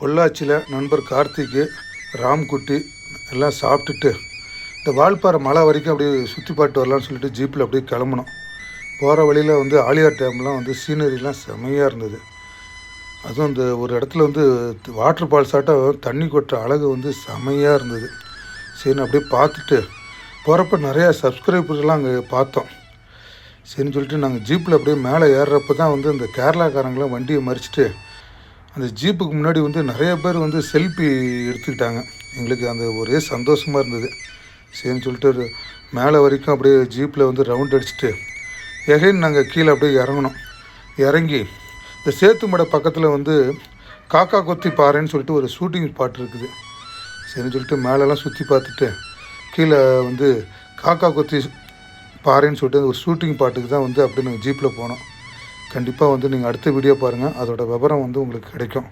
பொள்ளாச்சியில் நண்பர் கார்த்திக்கு, ராம்குட்டி எல்லாம் சாப்பிட்டுட்டு இந்த வால்பாறை மலை வரைக்கும் அப்படியே சுற்றி பார்த்து வரலான்னு சொல்லிட்டு ஜீப்பில் அப்படியே கிளம்புனோம். போகிற வழியில் வந்து ஆலியார் டேம்லாம் வந்து சீனரிலாம் செமையாக இருந்தது. அதுவும் இந்த ஒரு இடத்துல வந்து வாட்டர் ஃபால்ஸ் ஆட்டம் தண்ணி கொட்டுற அழகு வந்து செமையாக இருந்தது. சரின்னு அப்படியே பார்த்துட்டு போகிறப்ப நிறையா சப்ஸ்கிரைபர்லாம் அங்கே பார்த்தோம். சரின்னு சொல்லிட்டு நாங்கள் ஜீப்பில் அப்படியே மேலே ஏறுறப்ப தான் வந்து இந்த கேரளாக்காரங்களாம் வண்டியை மறிச்சிட்டு அந்த ஜீப்புக்கு முன்னாடி வந்து நிறைய பேர் வந்து செல்ஃபி எடுத்துக்கிட்டாங்க. எங்களுக்கு அந்த ஒரே சந்தோஷமாக இருந்தது. சரின்னு சொல்லிட்டு ஒரு மேலே வரைக்கும் அப்படியே ஜீப்பில் வந்து ரவுண்ட் அடிச்சுட்டு எகைன் நாங்கள் கீழே அப்படியே இறங்கணும். இறங்கி இந்த சேத்துமடை பக்கத்தில் வந்து காக்கா கொத்தி பாறைன்னு சொல்லிட்டு ஒரு ஷூட்டிங் ஸ்பாட் இருக்குது. சரின்னு சொல்லிட்டு மேலெல்லாம் சுற்றி பார்த்துட்டு கீழே வந்து காக்கா கொத்தி பாறைன்னு சொல்லிட்டு ஒரு ஷூட்டிங் ஸ்பாட்டுக்கு தான் வந்து அப்படியே நாங்கள் ஜீப்பில் போனோம். கண்டிப்பாக வந்து நீங்கள் அடுத்த வீடியோ பாருங்கள், அதோட விவரம் வந்து உங்களுக்கு கிடைக்கும்.